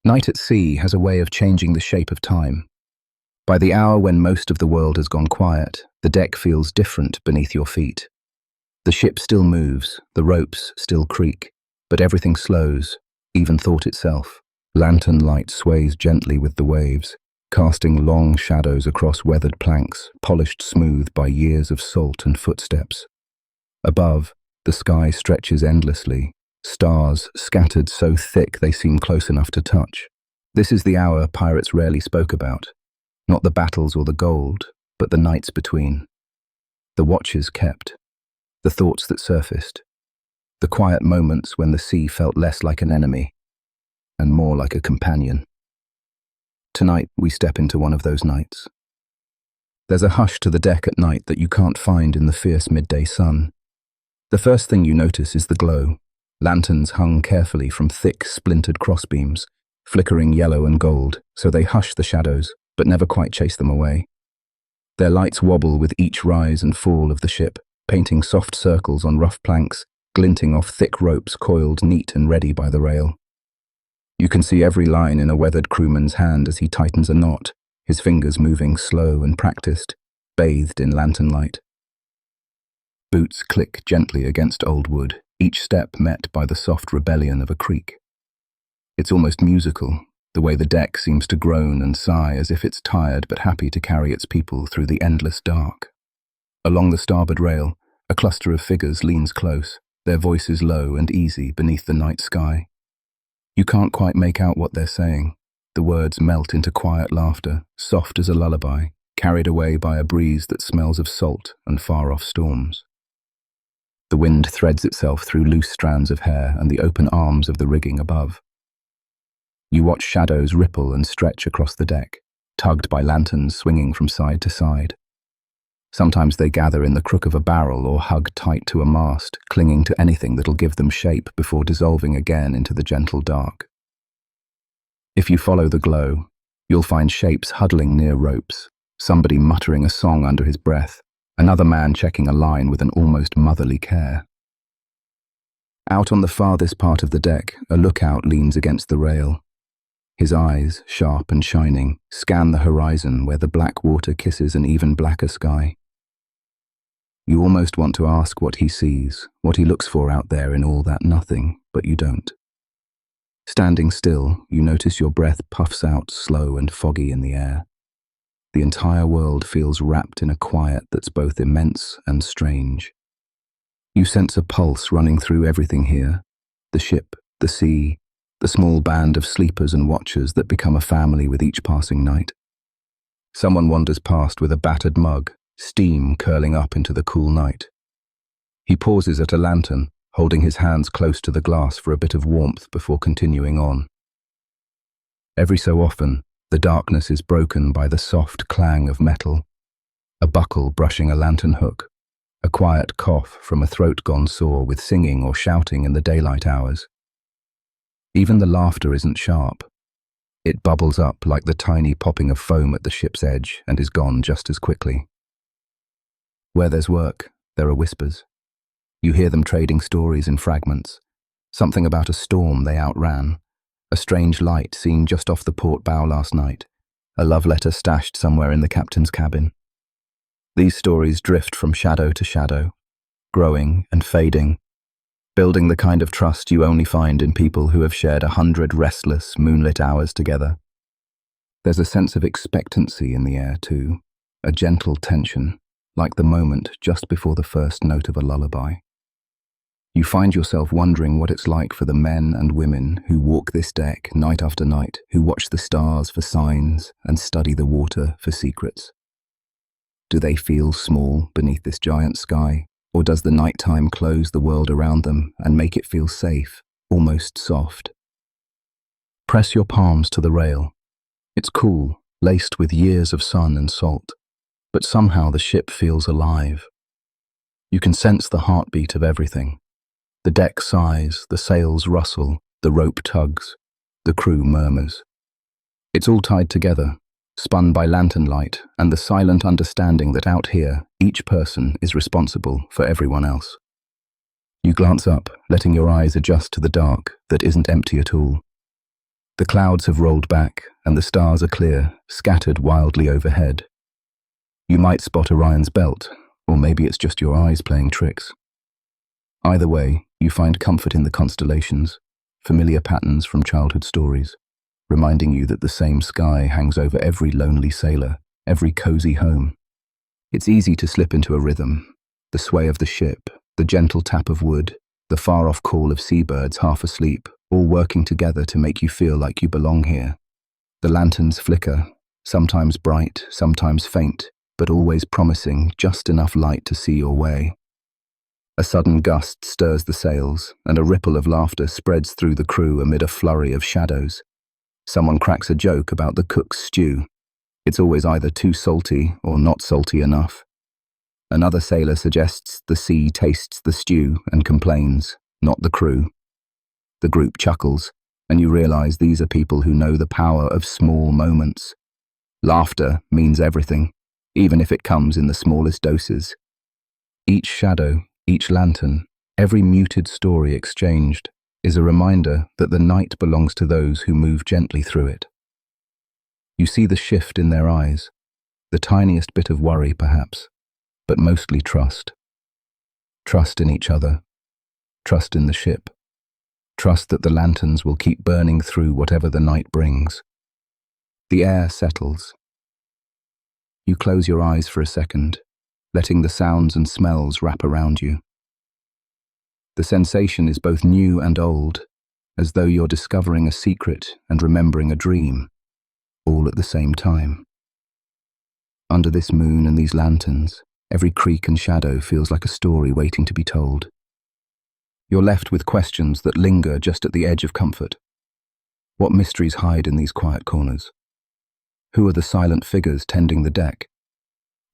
Night at sea has a way of changing the shape of time. By the hour when most of the world has gone quiet, the deck feels different beneath your feet. The ship still moves, the ropes still creak, but everything slows, even thought itself. Lantern light sways gently with the waves, casting long shadows across weathered planks, polished smooth by years of salt and footsteps. Above, the sky stretches endlessly, stars scattered so thick they seem close enough to touch. This is the hour pirates rarely spoke about, not the battles or the gold, but the nights between. The watches kept, the thoughts that surfaced, the quiet moments when the sea felt less like an enemy and more like a companion. Tonight we step into one of those nights. There's a hush to the deck at night that you can't find in the fierce midday sun. The first thing you notice is the glow, lanterns hung carefully from thick, splintered crossbeams, flickering yellow and gold, so they hush the shadows, but never quite chase them away. Their lights wobble with each rise and fall of the ship, painting soft circles on rough planks, glinting off thick ropes coiled neat and ready by the rail. You can see every line in a weathered crewman's hand as he tightens a knot, his fingers moving slow and practiced, bathed in lantern light. Boots click gently against old wood, each step met by the soft rebellion of a creak. It's almost musical, the way the deck seems to groan and sigh as if it's tired but happy to carry its people through the endless dark. Along the starboard rail, a cluster of figures leans close, their voices low and easy beneath the night sky. You can't quite make out what they're saying. The words melt into quiet laughter, soft as a lullaby, carried away by a breeze that smells of salt and far-off storms. The wind threads itself through loose strands of hair and the open arms of the rigging above. You watch shadows ripple and stretch across the deck, tugged by lanterns swinging from side to side. Sometimes they gather in the crook of a barrel or hug tight to a mast, clinging to anything that'll give them shape before dissolving again into the gentle dark. If you follow the glow, you'll find shapes huddling near ropes, somebody muttering a song under his breath, another man checking a line with an almost motherly care. Out on the farthest part of the deck, a lookout leans against the rail. His eyes, sharp and shining, scan the horizon where the black water kisses an even blacker sky. You almost want to ask what he sees, what he looks for out there in all that nothing, but you don't. Standing still, you notice your breath puffs out slow and foggy in the air. The entire world feels wrapped in a quiet that's both immense and strange. You sense a pulse running through everything here, the ship, the sea, the small band of sleepers and watchers that become a family with each passing night. Someone wanders past with a battered mug, steam curling up into the cool night. He pauses at a lantern, holding his hands close to the glass for a bit of warmth before continuing on. Every so often, the darkness is broken by the soft clang of metal, a buckle brushing a lantern hook, a quiet cough from a throat gone sore with singing or shouting in the daylight hours. Even the laughter isn't sharp. It bubbles up like the tiny popping of foam at the ship's edge and is gone just as quickly. Where there's work, there are whispers. You hear them trading stories in fragments. Something about a storm they outran, a strange light seen just off the port bow last night, a love letter stashed somewhere in the captain's cabin. These stories drift from shadow to shadow, growing and fading, building the kind of trust you only find in people who have shared 100 restless, moonlit hours together. There's a sense of expectancy in the air too, a gentle tension, like the moment just before the first note of a lullaby. You find yourself wondering what it's like for the men and women who walk this deck night after night, who watch the stars for signs and study the water for secrets. Do they feel small beneath this giant sky, or does the nighttime close the world around them and make it feel safe, almost soft? Press your palms to the rail. It's cool, laced with years of sun and salt, but somehow the ship feels alive. You can sense the heartbeat of everything. The deck sighs, the sails rustle, the rope tugs, the crew murmurs. It's all tied together, spun by lantern light and the silent understanding that out here, each person is responsible for everyone else. You glance up, letting your eyes adjust to the dark that isn't empty at all. The clouds have rolled back, and the stars are clear, scattered wildly overhead. You might spot Orion's belt, or maybe it's just your eyes playing tricks. Either way, you find comfort in the constellations, familiar patterns from childhood stories, reminding you that the same sky hangs over every lonely sailor, every cozy home. It's easy to slip into a rhythm, the sway of the ship, the gentle tap of wood, the far-off call of seabirds half asleep, all working together to make you feel like you belong here. The lanterns flicker, sometimes bright, sometimes faint, but always promising just enough light to see your way. A sudden gust stirs the sails, and a ripple of laughter spreads through the crew amid a flurry of shadows. Someone cracks a joke about the cook's stew. It's always either too salty or not salty enough. Another sailor suggests the sea tastes the stew and complains, not the crew. The group chuckles, and you realize these are people who know the power of small moments. Laughter means everything, even if it comes in the smallest doses. Each shadow, each lantern, every muted story exchanged is a reminder that the night belongs to those who move gently through it. You see the shift in their eyes, the tiniest bit of worry perhaps, but mostly trust. Trust in each other, trust in the ship, trust that the lanterns will keep burning through whatever the night brings. The air settles. You close your eyes for a second, letting the sounds and smells wrap around you. The sensation is both new and old, as though you're discovering a secret and remembering a dream, all at the same time. Under this moon and these lanterns, every creak and shadow feels like a story waiting to be told. You're left with questions that linger just at the edge of comfort. What mysteries hide in these quiet corners? Who are the silent figures tending the deck?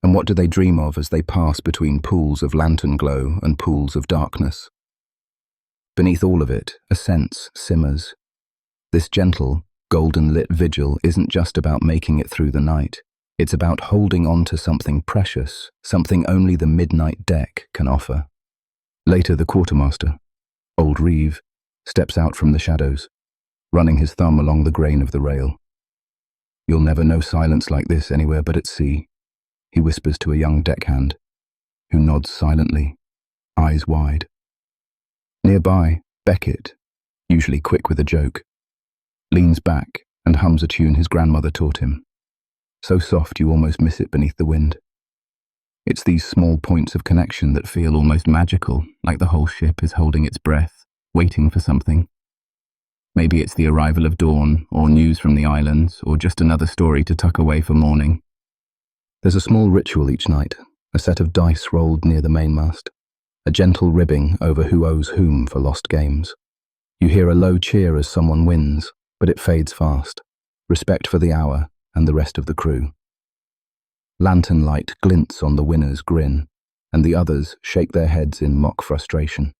And what do they dream of as they pass between pools of lantern glow and pools of darkness? Beneath all of it, a sense simmers. This gentle, golden-lit vigil isn't just about making it through the night. It's about holding on to something precious, something only the midnight deck can offer. Later, the quartermaster, old Reeve, steps out from the shadows, running his thumb along the grain of the rail. "You'll never know silence like this anywhere but at sea," he whispers to a young deckhand, who nods silently, eyes wide. Nearby, Beckett, usually quick with a joke, leans back and hums a tune his grandmother taught him, so soft you almost miss it beneath the wind. It's these small points of connection that feel almost magical, like the whole ship is holding its breath, waiting for something. Maybe it's the arrival of dawn, or news from the islands, or just another story to tuck away for morning. There's a small ritual each night, a set of dice rolled near the mainmast, a gentle ribbing over who owes whom for lost games. You hear a low cheer as someone wins, but it fades fast. Respect for the hour and the rest of the crew. Lantern light glints on the winner's grin, and the others shake their heads in mock frustration.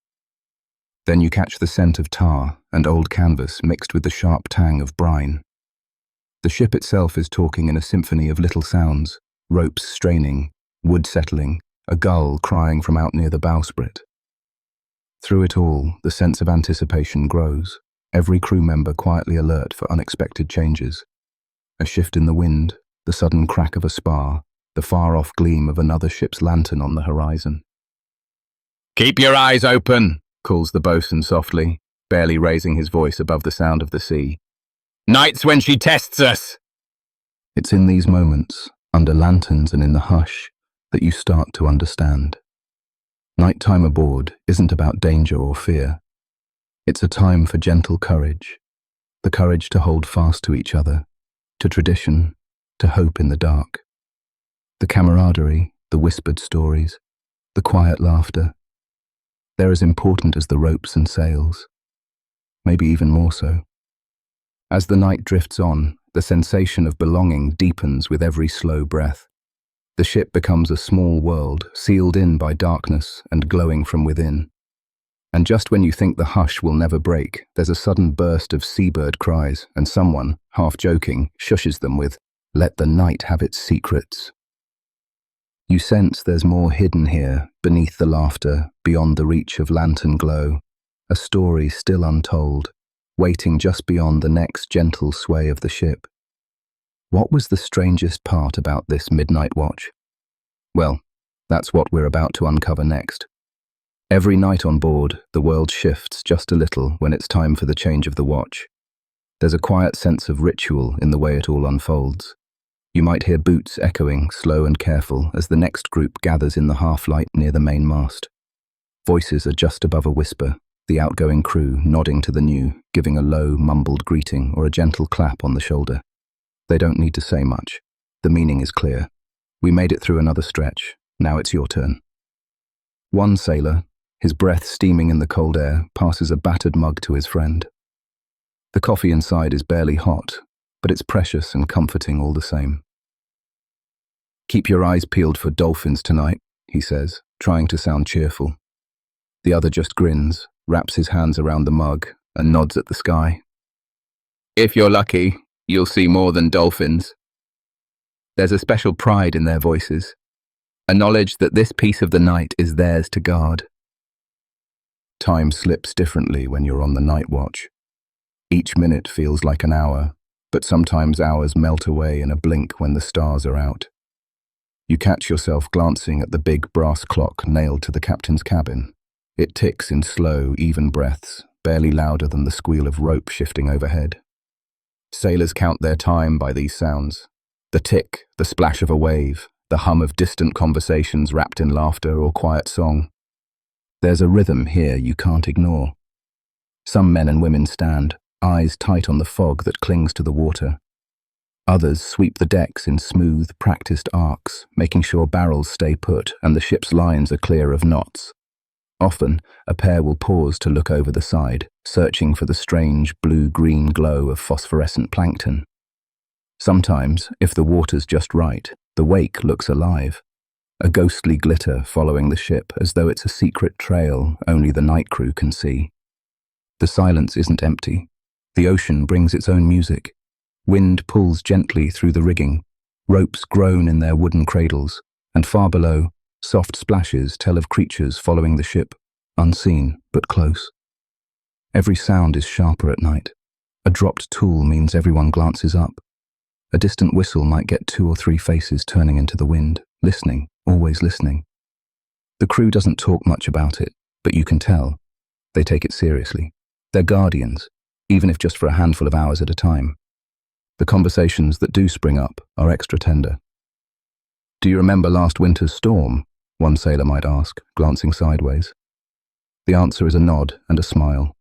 Then you catch the scent of tar and old canvas mixed with the sharp tang of brine. The ship itself is talking in a symphony of little sounds, ropes straining, wood settling, a gull crying from out near the bowsprit. Through it all, the sense of anticipation grows, every crew member quietly alert for unexpected changes. A shift in the wind, the sudden crack of a spar, the far-off gleam of another ship's lantern on the horizon. "Keep your eyes open," calls the boatswain softly, barely raising his voice above the sound of the sea. "Night's when she tests us!" It's in these moments, under lanterns and in the hush, that you start to understand. Nighttime aboard isn't about danger or fear. It's a time for gentle courage, the courage to hold fast to each other, to tradition, to hope in the dark. The camaraderie, the whispered stories, the quiet laughter, they're as important as the ropes and sails, maybe even more so. As the night drifts on, the sensation of belonging deepens with every slow breath. The ship becomes a small world, sealed in by darkness and glowing from within. And just when you think the hush will never break, there's a sudden burst of seabird cries, and someone, half joking, shushes them with, "Let the night have its secrets." You sense there's more hidden here, beneath the laughter, beyond the reach of lantern glow, a story still untold, waiting just beyond the next gentle sway of the ship. What was the strangest part about this midnight watch? Well, that's what we're about to uncover next. Every night on board, the world shifts just a little when it's time for the change of the watch. There's a quiet sense of ritual in the way it all unfolds. You might hear boots echoing, slow and careful, as the next group gathers in the half-light near the main mast. Voices are just above a whisper, the outgoing crew nodding to the new, giving a low, mumbled greeting or a gentle clap on the shoulder. They don't need to say much. The meaning is clear. We made it through another stretch. Now it's your turn. One sailor, his breath steaming in the cold air, passes a battered mug to his friend. The coffee inside is barely hot, but it's precious and comforting all the same. "Keep your eyes peeled for dolphins tonight," he says, trying to sound cheerful. The other just grins, wraps his hands around the mug, and nods at the sky. "If you're lucky, you'll see more than dolphins." There's a special pride in their voices, a knowledge that this piece of the night is theirs to guard. Time slips differently when you're on the night watch. Each minute feels like an hour, but sometimes hours melt away in a blink when the stars are out. You catch yourself glancing at the big brass clock nailed to the captain's cabin. It ticks in slow, even breaths, barely louder than the squeal of rope shifting overhead. Sailors count their time by these sounds. The tick, the splash of a wave, the hum of distant conversations wrapped in laughter or quiet song. There's a rhythm here you can't ignore. Some men and women stand, eyes tight on the fog that clings to the water. Others sweep the decks in smooth, practiced arcs, making sure barrels stay put and the ship's lines are clear of knots. Often, a pair will pause to look over the side, searching for the strange blue-green glow of phosphorescent plankton. Sometimes, if the water's just right, the wake looks alive. A ghostly glitter following the ship as though it's a secret trail only the night crew can see. The silence isn't empty. The ocean brings its own music. Wind pulls gently through the rigging. Ropes groan in their wooden cradles, and far below, soft splashes tell of creatures following the ship, unseen but close. Every sound is sharper at night. A dropped tool means everyone glances up. A distant whistle might get 2 or 3 faces turning into the wind, listening, always listening. The crew doesn't talk much about it, but you can tell. They take it seriously. They're guardians, even if just for a handful of hours at a time. The conversations that do spring up are extra tender. "Do you remember last winter's storm?" one sailor might ask, glancing sideways. The answer is a nod and a smile.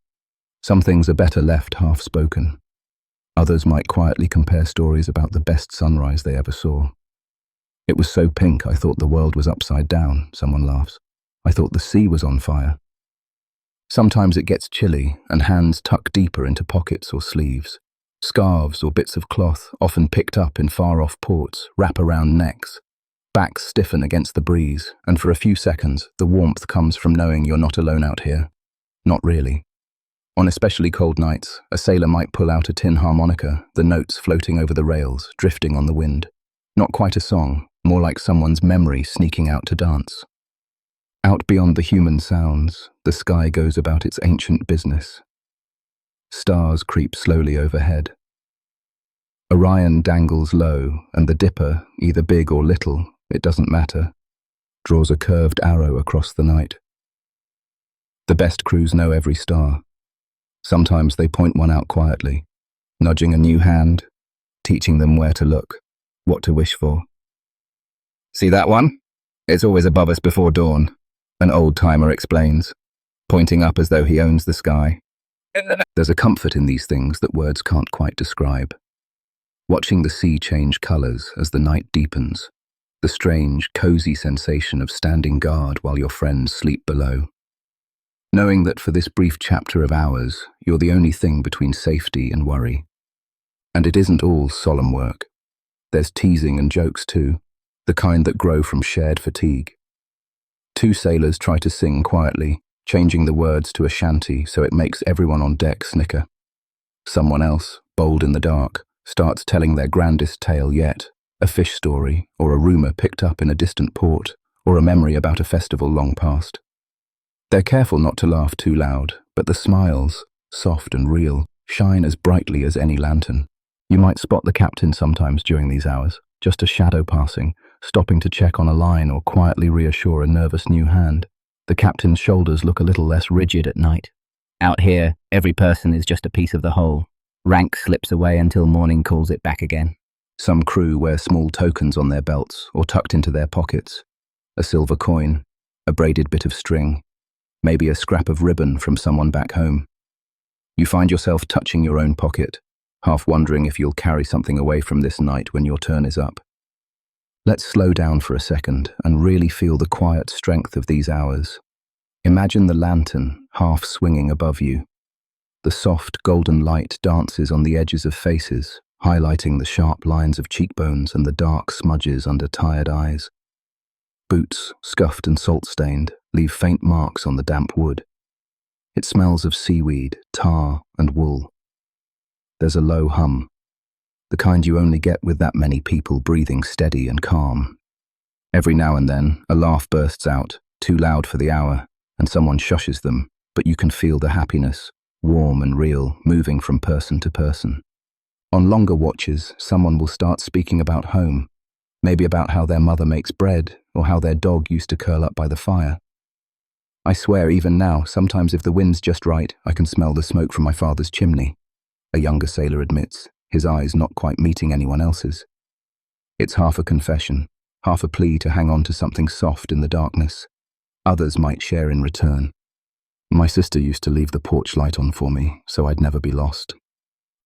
Some things are better left half-spoken. Others might quietly compare stories about the best sunrise they ever saw. "It was so pink I thought the world was upside down," someone laughs. "I thought the sea was on fire." Sometimes it gets chilly and hands tuck deeper into pockets or sleeves. Scarves or bits of cloth, often picked up in far-off ports, wrap around necks. Backs stiffen against the breeze, and for a few seconds, the warmth comes from knowing you're not alone out here. Not really. On especially cold nights, a sailor might pull out a tin harmonica, the notes floating over the rails, drifting on the wind. Not quite a song, more like someone's memory sneaking out to dance. Out beyond the human sounds, the sky goes about its ancient business. Stars creep slowly overhead. Orion dangles low, and the Dipper, either big or little, it doesn't matter, draws a curved arrow across the night. The best crews know every star. Sometimes they point one out quietly, nudging a new hand, teaching them where to look, what to wish for. "See that one? It's always above us before dawn," an old-timer explains, pointing up as though he owns the sky. There's a comfort in these things that words can't quite describe. Watching the sea change colours as the night deepens, the strange, cozy sensation of standing guard while your friends sleep below. Knowing that for this brief chapter of hours, you're the only thing between safety and worry. And it isn't all solemn work. There's teasing and jokes too, the kind that grow from shared fatigue. 2 sailors try to sing quietly, changing the words to a shanty so it makes everyone on deck snicker. Someone else, bold in the dark, starts telling their grandest tale yet, a fish story, or a rumour picked up in a distant port, or a memory about a festival long past. They're careful not to laugh too loud, but the smiles, soft and real, shine as brightly as any lantern. You might spot the captain sometimes during these hours, just a shadow passing, stopping to check on a line or quietly reassure a nervous new hand. The captain's shoulders look a little less rigid at night. Out here, every person is just a piece of the whole. Rank slips away until morning calls it back again. Some crew wear small tokens on their belts or tucked into their pockets. A silver coin, a braided bit of string, maybe a scrap of ribbon from someone back home. You find yourself touching your own pocket, half wondering if you'll carry something away from this night when your turn is up. Let's slow down for a second and really feel the quiet strength of these hours. Imagine the lantern half swinging above you. The soft golden light dances on the edges of faces, highlighting the sharp lines of cheekbones and the dark smudges under tired eyes. Boots, scuffed and salt-stained, leave faint marks on the damp wood. It smells of seaweed, tar, and wool. There's a low hum, the kind you only get with that many people breathing steady and calm. Every now and then, a laugh bursts out, too loud for the hour, and someone shushes them, but you can feel the happiness, warm and real, moving from person to person. On longer watches, someone will start speaking about home, maybe about how their mother makes bread or how their dog used to curl up by the fire. I swear even now, sometimes if the wind's just right, I can smell the smoke from my father's chimney, a younger sailor admits, his eyes not quite meeting anyone else's. It's half a confession, half a plea to hang on to something soft in the darkness. Others might share in return. My sister used to leave the porch light on for me, so I'd never be lost.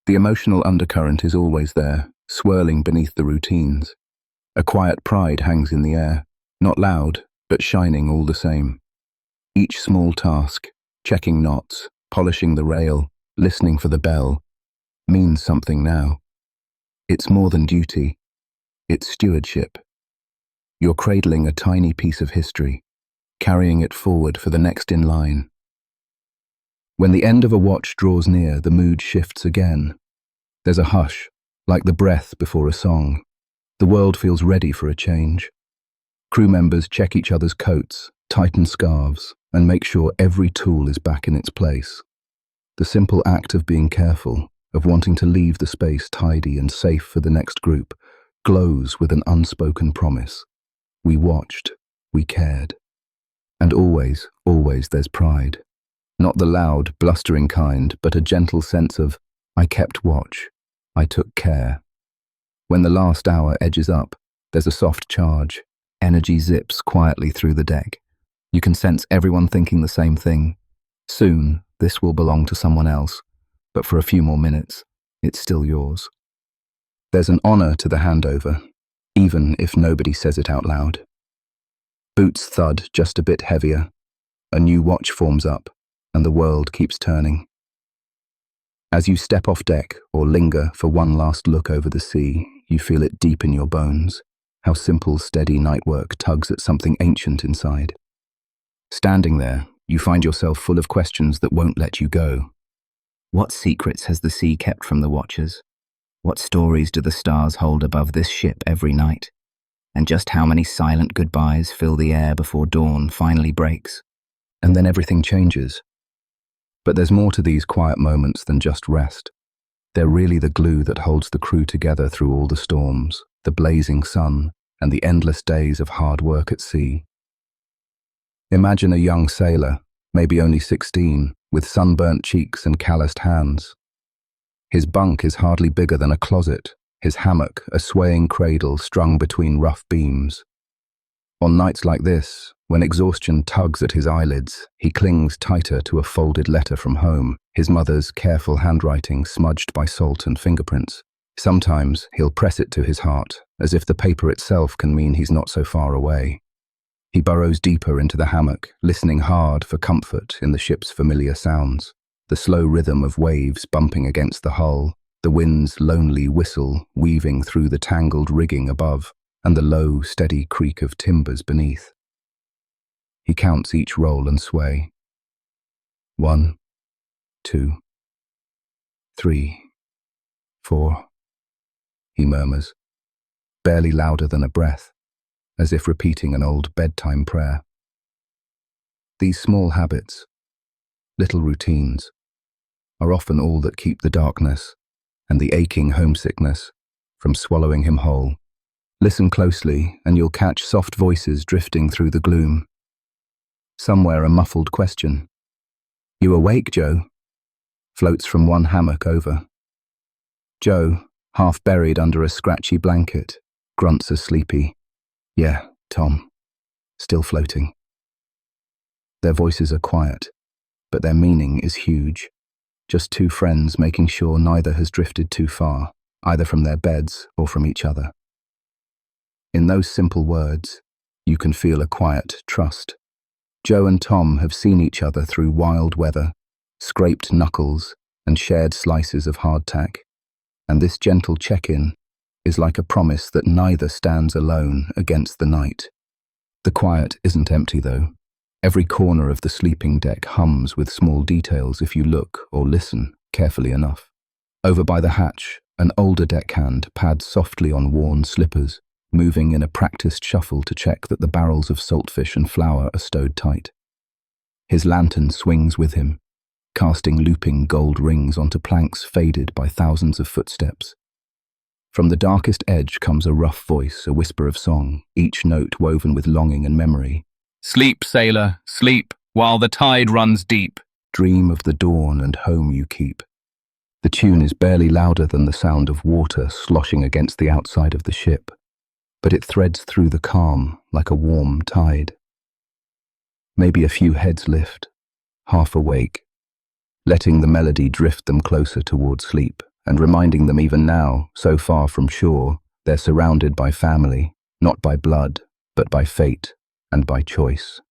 The emotional undercurrent is always there, swirling beneath the routines. A quiet pride hangs in the air, not loud, but shining all the same. Each small task, checking knots, polishing the rail, listening for the bell, means something now. It's more than duty. It's stewardship. You're cradling a tiny piece of history, carrying it forward for the next in line. When the end of a watch draws near, the mood shifts again. There's a hush, like the breath before a song. The world feels ready for a change. Crew members check each other's coats, tighten scarves, and make sure every tool is back in its place. The simple act of being careful, of wanting to leave the space tidy and safe for the next group, glows with an unspoken promise. We watched, we cared. And always, always there's pride. Not the loud, blustering kind, but a gentle sense of, I kept watch, I took care. When the last hour edges up, there's a soft charge. Energy zips quietly through the deck. You can sense everyone thinking the same thing. Soon, this will belong to someone else, but for a few more minutes, it's still yours. There's an honor to the handover, even if nobody says it out loud. Boots thud just a bit heavier. A new watch forms up, and the world keeps turning. As you step off deck or linger for one last look over the sea, you feel it deep in your bones, how simple, steady night work tugs at something ancient inside. Standing there, you find yourself full of questions that won't let you go. What secrets has the sea kept from the watchers? What stories do the stars hold above this ship every night? And just how many silent goodbyes fill the air before dawn finally breaks? And then everything changes. But there's more to these quiet moments than just rest. They're really the glue that holds the crew together through all the storms, the blazing sun, and the endless days of hard work at sea. Imagine a young sailor, maybe only 16, with sunburnt cheeks and calloused hands. His bunk is hardly bigger than a closet, his hammock a swaying cradle strung between rough beams. On nights like this, when exhaustion tugs at his eyelids, he clings tighter to a folded letter from home, his mother's careful handwriting smudged by salt and fingerprints. Sometimes he'll press it to his heart, as if the paper itself can mean he's not so far away. He burrows deeper into the hammock, listening hard for comfort in the ship's familiar sounds. The slow rhythm of waves bumping against the hull, the wind's lonely whistle weaving through the tangled rigging above, and the low, steady creak of timbers beneath. He counts each roll and sway. 1, 2, 3, 4, he murmurs, barely louder than a breath, as if repeating an old bedtime prayer. These small habits, little routines, are often all that keep the darkness and the aching homesickness from swallowing him whole. Listen closely, and you'll catch soft voices drifting through the gloom. Somewhere a muffled question. "You awake, Joe?" floats from one hammock over. Joe, half buried under a scratchy blanket, grunts a sleepy, "Yeah, Tom," still floating. Their voices are quiet, but their meaning is huge. Just two friends making sure neither has drifted too far, either from their beds or from each other. In those simple words, you can feel a quiet trust. Joe and Tom have seen each other through wild weather, scraped knuckles, and shared slices of hardtack, and this gentle check-in is like a promise that neither stands alone against the night. The quiet isn't empty, though. Every corner of the sleeping deck hums with small details if you look or listen carefully enough. Over by the hatch, an older deckhand pads softly on worn slippers, moving in a practiced shuffle to check that the barrels of saltfish and flour are stowed tight. His lantern swings with him, casting looping gold rings onto planks faded by thousands of footsteps. From the darkest edge comes a rough voice, a whisper of song, each note woven with longing and memory. "Sleep, sailor, sleep, while the tide runs deep. Dream of the dawn and home you keep." The tune is barely louder than the sound of water sloshing against the outside of the ship, but it threads through the calm like a warm tide. Maybe a few heads lift, half awake, letting the melody drift them closer toward sleep, and reminding them even now, so far from shore, they're surrounded by family, not by blood, but by fate and by choice.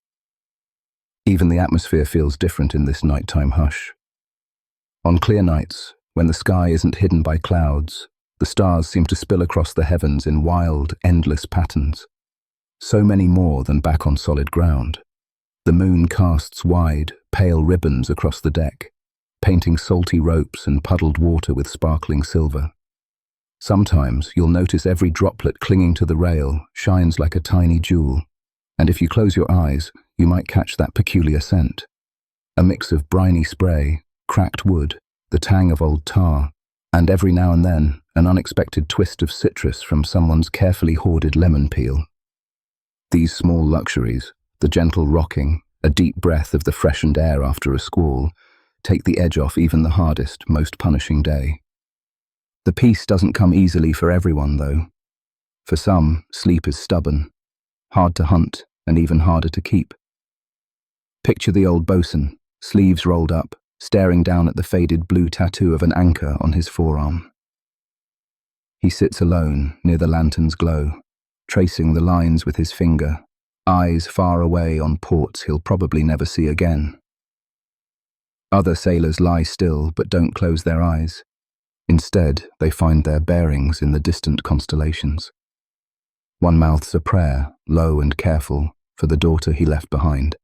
Even the atmosphere feels different in this nighttime hush. On clear nights, when the sky isn't hidden by clouds, the stars seem to spill across the heavens in wild, endless patterns. So many more than back on solid ground. The moon casts wide, pale ribbons across the deck, painting salty ropes and puddled water with sparkling silver. Sometimes you'll notice every droplet clinging to the rail shines like a tiny jewel, and if you close your eyes, you might catch that peculiar scent. A mix of briny spray, cracked wood, the tang of old tar, and every now and then, an unexpected twist of citrus from someone's carefully hoarded lemon peel. These small luxuries, the gentle rocking, a deep breath of the freshened air after a squall, take the edge off even the hardest, most punishing day. The peace doesn't come easily for everyone, though. For some, sleep is stubborn, hard to hunt, and even harder to keep. Picture the old bosun, sleeves rolled up, staring down at the faded blue tattoo of an anchor on his forearm. He sits alone near the lantern's glow, tracing the lines with his finger, eyes far away on ports he'll probably never see again. Other sailors lie still but don't close their eyes. Instead, they find their bearings in the distant constellations. One mouths a prayer, low and careful, for the daughter he left behind.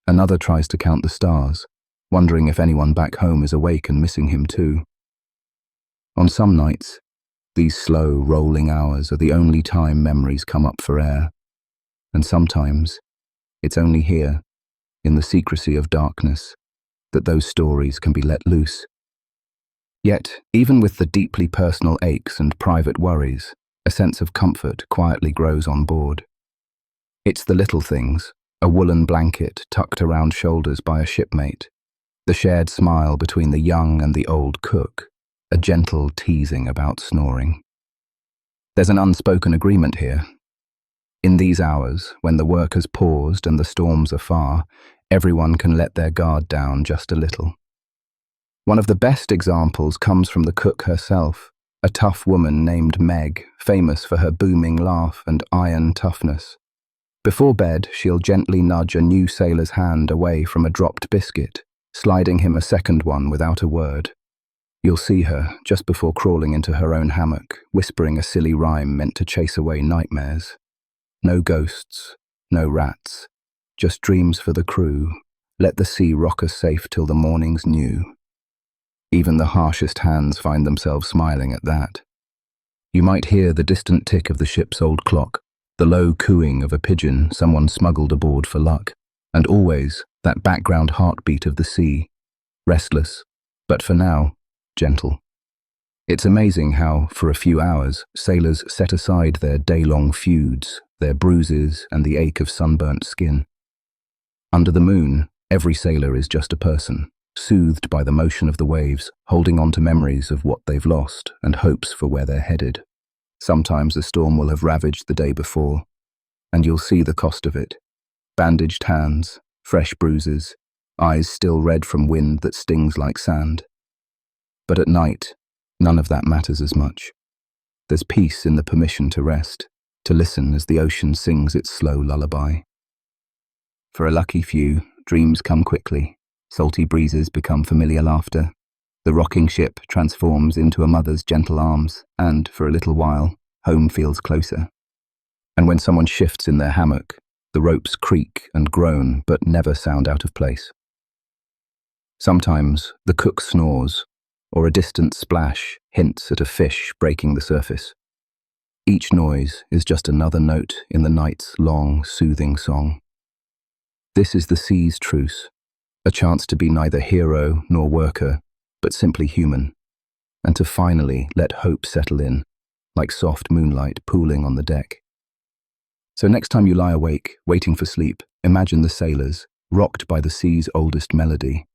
Another tries to count the stars, wondering if anyone back home is awake and missing him too. On some nights, these slow, rolling hours are the only time memories come up for air, and sometimes it's only here, in the secrecy of darkness, that those stories can be let loose. Yet, even with the deeply personal aches and private worries, a sense of comfort quietly grows on board. It's the little things, a woolen blanket tucked around shoulders by a shipmate, the shared smile between the young and the old cook, a gentle teasing about snoring. There's an unspoken agreement here. In these hours, when the work has paused and the storms are far, everyone can let their guard down just a little. One of the best examples comes from the cook herself, a tough woman named Meg, famous for her booming laugh and iron toughness. Before bed, she'll gently nudge a new sailor's hand away from a dropped biscuit, sliding him a second one without a word. You'll see her, just before crawling into her own hammock, whispering a silly rhyme meant to chase away nightmares. No ghosts, no rats, just dreams for the crew. Let the sea rock us safe till the morning's new. Even the harshest hands find themselves smiling at that. You might hear the distant tick of the ship's old clock, the low cooing of a pigeon someone smuggled aboard for luck, and always that background heartbeat of the sea, restless, but for now, gentle. It's amazing how, for a few hours, sailors set aside their day-long feuds, their bruises, and the ache of sunburnt skin. Under the moon, every sailor is just a person, soothed by the motion of the waves, holding on to memories of what they've lost and hopes for where they're headed. Sometimes a storm will have ravaged the day before, and you'll see the cost of it. Bandaged hands, fresh bruises, eyes still red from wind that stings like sand. But at night, none of that matters as much. There's peace in the permission to rest, to listen as the ocean sings its slow lullaby. For a lucky few, dreams come quickly, salty breezes become familiar laughter, the rocking ship transforms into a mother's gentle arms, and, for a little while, home feels closer. And when someone shifts in their hammock, the ropes creak and groan but never sound out of place. Sometimes the cook snores, or a distant splash hints at a fish breaking the surface. Each noise is just another note in the night's long, soothing song. This is the sea's truce, a chance to be neither hero nor worker, but simply human, and to finally let hope settle in, like soft moonlight pooling on the deck. So next time you lie awake, waiting for sleep, imagine the sailors, rocked by the sea's oldest melody.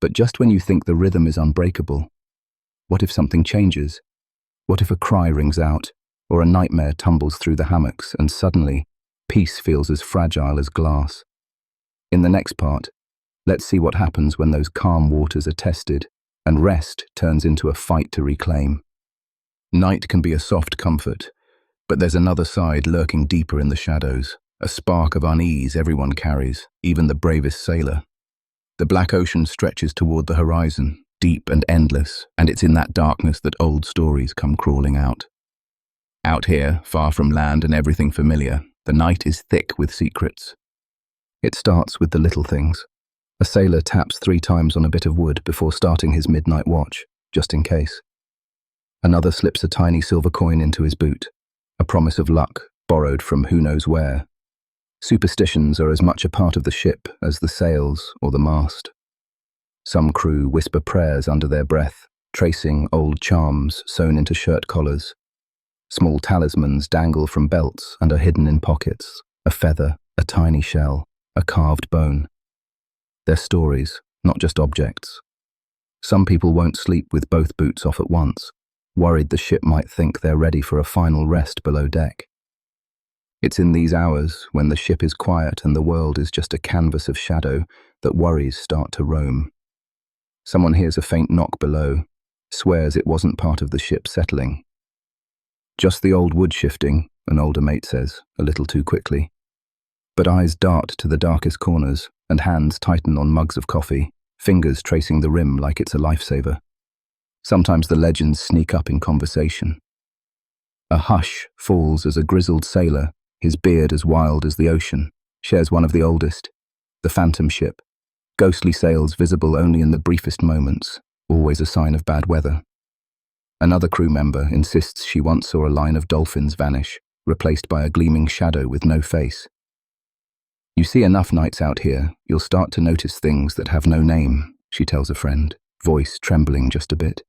But just when you think the rhythm is unbreakable, what if something changes? What if a cry rings out, or a nightmare tumbles through the hammocks, and suddenly, peace feels as fragile as glass? In the next part, let's see what happens when those calm waters are tested, and rest turns into a fight to reclaim. Night can be a soft comfort, but there's another side lurking deeper in the shadows, a spark of unease everyone carries, even the bravest sailor. The black ocean stretches toward the horizon, deep and endless, and it's in that darkness that old stories come crawling out. Out here, far from land and everything familiar, the night is thick with secrets. It starts with the little things. A sailor taps 3 times on a bit of wood before starting his midnight watch, just in case. Another slips a tiny silver coin into his boot, a promise of luck borrowed from who knows where. Superstitions are as much a part of the ship as the sails or the mast. Some crew whisper prayers under their breath, tracing old charms sewn into shirt collars. Small talismans dangle from belts and are hidden in pockets, a feather, a tiny shell, a carved bone. They're stories, not just objects. Some people won't sleep with both boots off at once, worried the ship might think they're ready for a final rest below deck. It's in these hours, when the ship is quiet and the world is just a canvas of shadow, that worries start to roam. Someone hears a faint knock below, swears it wasn't part of the ship settling. Just the old wood shifting, an older mate says, a little too quickly. But eyes dart to the darkest corners, and hands tighten on mugs of coffee, fingers tracing the rim like it's a lifesaver. Sometimes the legends sneak up in conversation. A hush falls as a grizzled sailor, his beard as wild as the ocean, shares one of the oldest, the phantom ship. Ghostly sails visible only in the briefest moments, always a sign of bad weather. Another crew member insists she once saw a line of dolphins vanish, replaced by a gleaming shadow with no face. You see enough nights out here, you'll start to notice things that have no name, she tells a friend, voice trembling just a bit.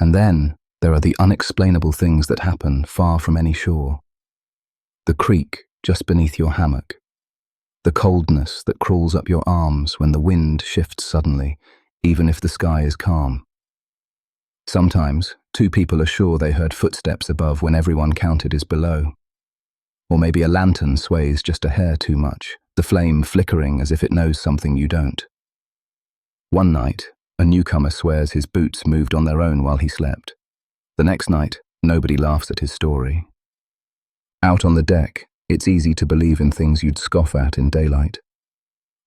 And then there are the unexplainable things that happen far from any shore. The creak just beneath your hammock. The coldness that crawls up your arms when the wind shifts suddenly, even if the sky is calm. Sometimes, 2 people are sure they heard footsteps above when everyone counted is below. Or maybe a lantern sways just a hair too much, the flame flickering as if it knows something you don't. One night, a newcomer swears his boots moved on their own while he slept. The next night, nobody laughs at his story. Out on the deck, it's easy to believe in things you'd scoff at in daylight.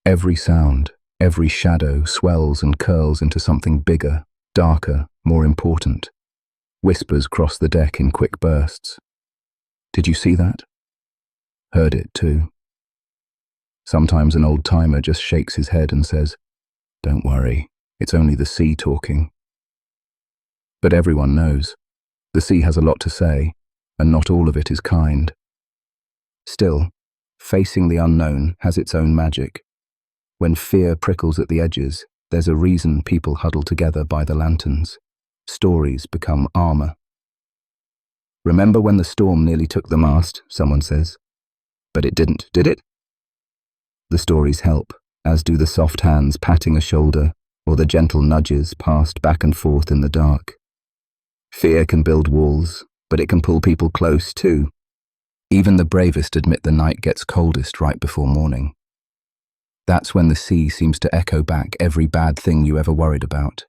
Every sound, every shadow swells and curls into something bigger, darker, more important. Whispers cross the deck in quick bursts. Did you see that? Heard it too. Sometimes an old timer just shakes his head and says, "Don't worry, it's only the sea talking." But everyone knows, the sea has a lot to say, and not all of it is kind. Still, facing the unknown has its own magic. When fear prickles at the edges, There's a reason people huddle together by the lanterns. Stories become armor. Remember when the storm nearly took the mast, someone says. But it didn't, did it? The stories help, as do the soft hands patting a shoulder or the gentle nudges passed back and forth in the dark. Fear can build walls, but it can pull people close too. Even the bravest admit the night gets coldest right before morning. That's when the sea seems to echo back every bad thing you ever worried about,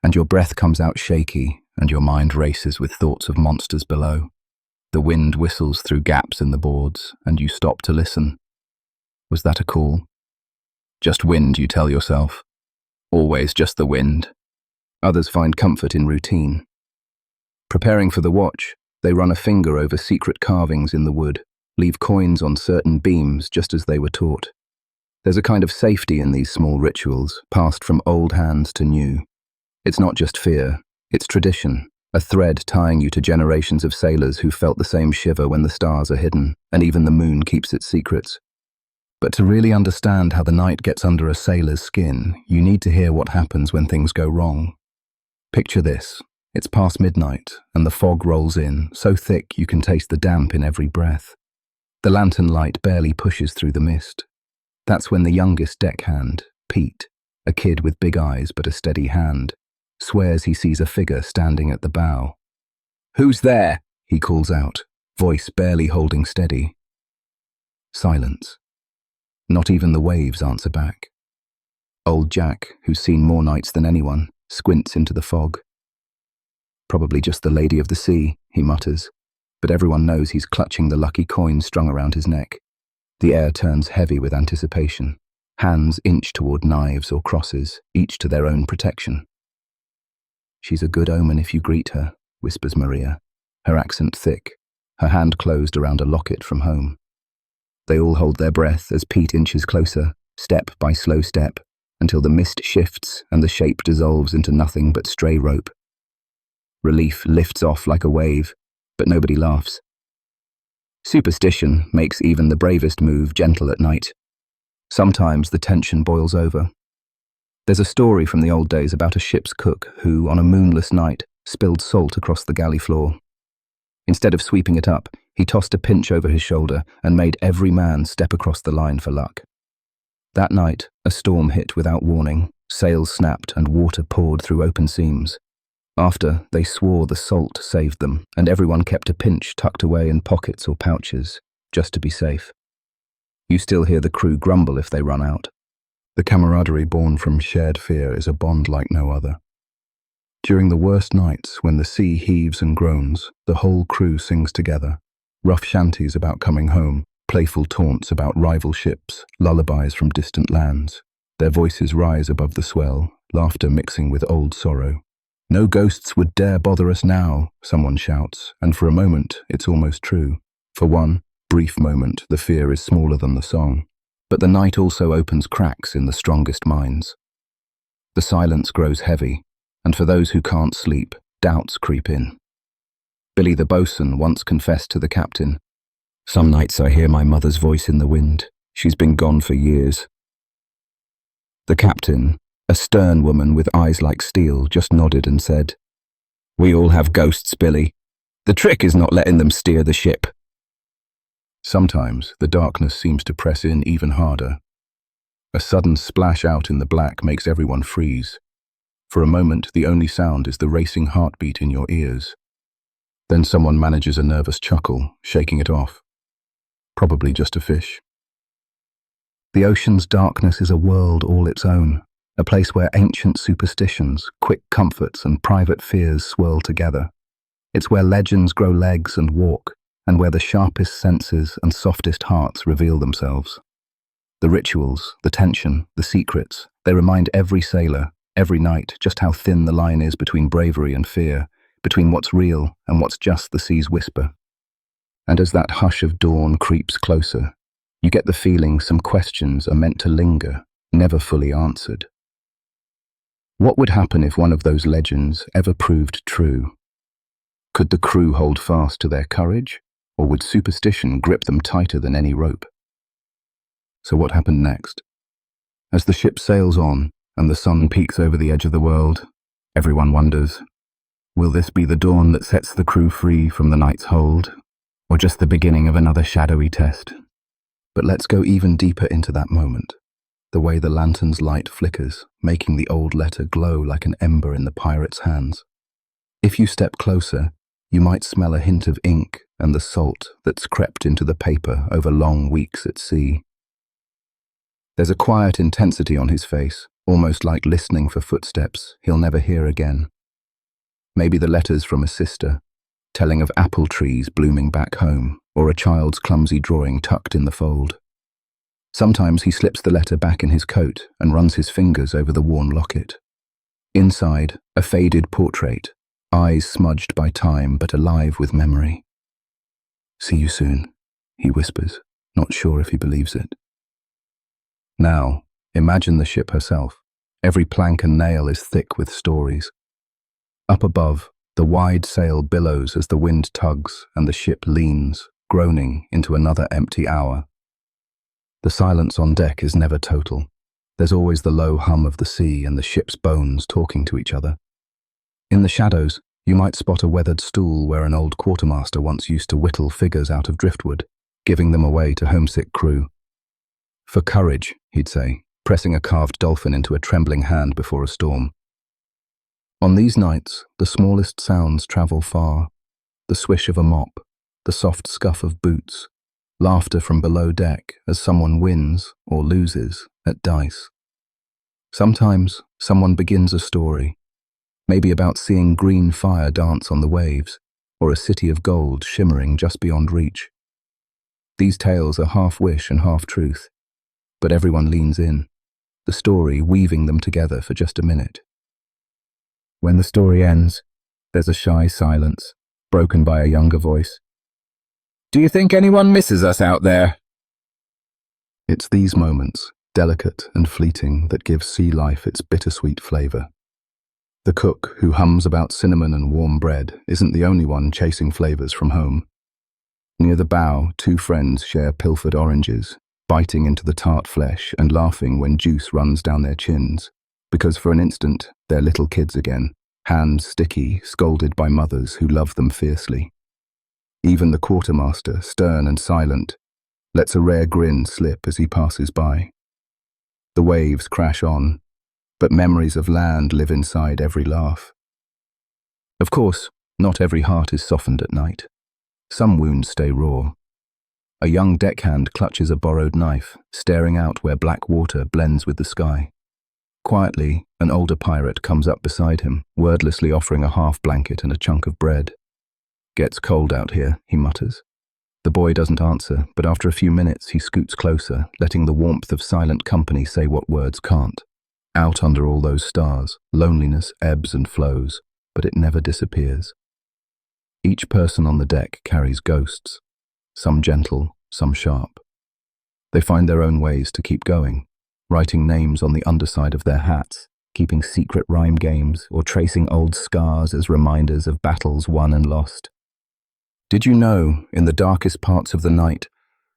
and your breath comes out shaky and your mind races with thoughts of monsters below. The wind whistles through gaps in the boards, and you stop to listen. Was that a call? Just wind, you tell yourself. Always just the wind. Others find comfort in routine. Preparing for the watch, they run a finger over secret carvings in the wood, leave coins on certain beams just as they were taught. There's a kind of safety in these small rituals, passed from old hands to new. It's not just fear, it's tradition, a thread tying you to generations of sailors who felt the same shiver when the stars are hidden, and even the moon keeps its secrets. But to really understand how the night gets under a sailor's skin, you need to hear what happens when things go wrong. Picture this. It's past midnight, and the fog rolls in, so thick you can taste the damp in every breath. The lantern light barely pushes through the mist. That's when the youngest deckhand, Pete, a kid with big eyes but a steady hand, swears he sees a figure standing at the bow. "Who's there?" he calls out, voice barely holding steady. Silence. Not even the waves answer back. Old Jack, who's seen more nights than anyone, squints into the fog. "Probably just the Lady of the Sea," he mutters, but everyone knows he's clutching the lucky coin strung around his neck. The air turns heavy with anticipation. Hands inch toward knives or crosses, each to their own protection. "She's a good omen if you greet her," whispers Maria, her accent thick, her hand closed around a locket from home. They all hold their breath as Pete inches closer, step by slow step, until the mist shifts and the shape dissolves into nothing but stray rope. Relief lifts off like a wave, but nobody laughs. Superstition makes even the bravest move gentle at night. Sometimes the tension boils over. There's a story from the old days about a ship's cook who, on a moonless night, spilled salt across the galley floor. Instead of sweeping it up, he tossed a pinch over his shoulder and made every man step across the line for luck. That night, a storm hit without warning, sails snapped and water poured through open seams. After, they swore the salt saved them, and everyone kept a pinch tucked away in pockets or pouches, just to be safe. You still hear the crew grumble if they run out. The camaraderie born from shared fear is a bond like no other. During the worst nights, when the sea heaves and groans, the whole crew sings together. Rough shanties about coming home, playful taunts about rival ships, lullabies from distant lands. Their voices rise above the swell, laughter mixing with old sorrow. "No ghosts would dare bother us now," someone shouts, and for a moment, it's almost true. For one brief moment, the fear is smaller than the song. But the night also opens cracks in the strongest minds. The silence grows heavy, and for those who can't sleep, doubts creep in. Billy the bosun once confessed to the captain, "Some nights I hear my mother's voice in the wind. She's been gone for years." The captain, a stern woman with eyes like steel, just nodded and said, "We all have ghosts, Billy. The trick is not letting them steer the ship." Sometimes the darkness seems to press in even harder. A sudden splash out in the black makes everyone freeze. For a moment, the only sound is the racing heartbeat in your ears. Then someone manages a nervous chuckle, shaking it off. Probably just a fish. The ocean's darkness is a world all its own, a place where ancient superstitions, quick comforts, and private fears swirl together. It's where legends grow legs and walk, and where the sharpest senses and softest hearts reveal themselves. The rituals, the tension, the secrets, they remind every sailor, every night, just how thin the line is between bravery and fear, between what's real and what's just the sea's whisper. And as that hush of dawn creeps closer, you get the feeling some questions are meant to linger, never fully answered. What would happen if one of those legends ever proved true? Could the crew hold fast to their courage, or would superstition grip them tighter than any rope? So what happened next? As the ship sails on, and the sun peeks over the edge of the world. Everyone wonders, will this be the dawn that sets the crew free from the night's hold, or just the beginning of another shadowy test? But let's go even deeper into that moment, the way the lantern's light flickers, making the old letter glow like an ember in the pirate's hands. If you step closer, you might smell a hint of ink and the salt that's crept into the paper over long weeks at sea. There's a quiet intensity on his face, almost like listening for footsteps he'll never hear again. Maybe the letter's from a sister, telling of apple trees blooming back home, or a child's clumsy drawing tucked in the fold. Sometimes he slips the letter back in his coat and runs his fingers over the worn locket. Inside, a faded portrait, eyes smudged by time but alive with memory. "See you soon," he whispers, not sure if he believes it. Now, imagine the ship herself. Every plank and nail is thick with stories. Up above, the wide sail billows as the wind tugs and the ship leans, groaning into another empty hour. The silence on deck is never total. There's always the low hum of the sea and the ship's bones talking to each other. In the shadows, you might spot a weathered stool where an old quartermaster once used to whittle figures out of driftwood, giving them away to homesick crew. "For courage," he'd say, pressing a carved dolphin into a trembling hand before a storm. On these nights, the smallest sounds travel far. The swish of a mop, the soft scuff of boots, laughter from below deck as someone wins or loses at dice. Sometimes someone begins a story, maybe about seeing green fire dance on the waves, or a city of gold shimmering just beyond reach. These tales are half wish and half truth, but everyone leans in, the story weaving them together for just a minute. When the story ends, there's a shy silence, broken by a younger voice. "Do you think anyone misses us out there?" It's these moments, delicate and fleeting, that give sea life its bittersweet flavor. The cook who hums about cinnamon and warm bread isn't the only one chasing flavors from home. Near the bow, two friends share pilfered oranges, biting into the tart flesh and laughing when juice runs down their chins, because for an instant they're little kids again, hands sticky, scolded by mothers who love them fiercely. Even the quartermaster, stern and silent, lets a rare grin slip as he passes by. The waves crash on, but memories of land live inside every laugh. Of course, not every heart is softened at night. Some wounds stay raw. A young deckhand clutches a borrowed knife, staring out where black water blends with the sky. Quietly, an older pirate comes up beside him, wordlessly offering a half blanket and a chunk of bread. "Gets cold out here," he mutters. The boy doesn't answer, but after a few minutes he scoots closer, letting the warmth of silent company say what words can't. Out under all those stars, loneliness ebbs and flows, but it never disappears. Each person on the deck carries ghosts, some gentle, some sharp. They find their own ways to keep going, writing names on the underside of their hats, keeping secret rhyme games, or tracing old scars as reminders of battles won and lost. Did you know, in the darkest parts of the night,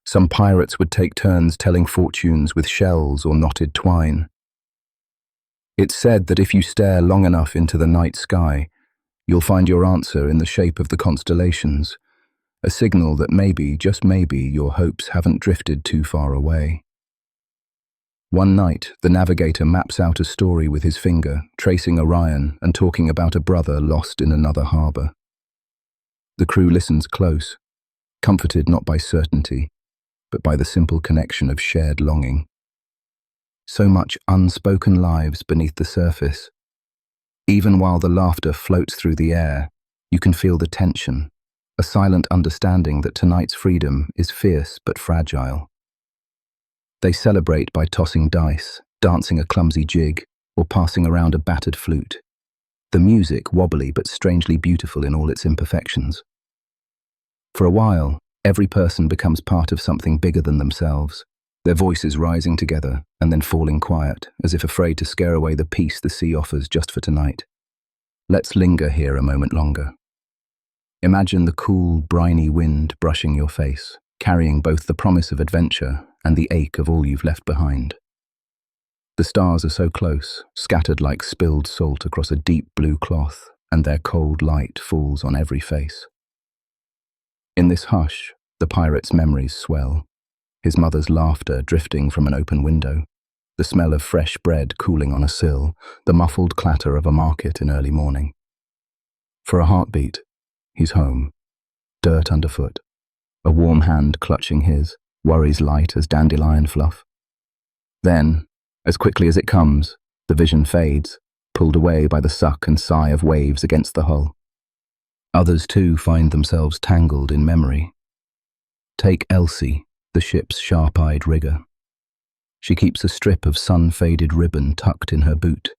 some pirates would take turns telling fortunes with shells or knotted twine? It's said that if you stare long enough into the night sky, you'll find your answer in the shape of the constellations, a signal that maybe, just maybe, your hopes haven't drifted too far away. One night, the navigator maps out a story with his finger, tracing Orion and talking about a brother lost in another harbor. The crew listens close, comforted not by certainty, but by the simple connection of shared longing. So much unspoken lives beneath the surface. Even while the laughter floats through the air, you can feel the tension, a silent understanding that tonight's freedom is fierce but fragile. They celebrate by tossing dice, dancing a clumsy jig, or passing around a battered flute. The music wobbly but strangely beautiful in all its imperfections. For a while, every person becomes part of something bigger than themselves, their voices rising together and then falling quiet, as if afraid to scare away the peace the sea offers just for tonight. Let's linger here a moment longer. Imagine the cool, briny wind brushing your face, carrying both the promise of adventure and the ache of all you've left behind. The stars are so close, scattered like spilled salt across a deep blue cloth, and their cold light falls on every face. In this hush, the pirate's memories swell. His mother's laughter drifting from an open window, the smell of fresh bread cooling on a sill, the muffled clatter of a market in early morning. For a heartbeat, he's home, dirt underfoot, a warm hand clutching his, worries light as dandelion fluff. Then, as quickly as it comes, the vision fades, pulled away by the suck and sigh of waves against the hull. Others too find themselves tangled in memory. Take Elsie, the ship's sharp-eyed rigger. She keeps a strip of sun-faded ribbon tucked in her boot,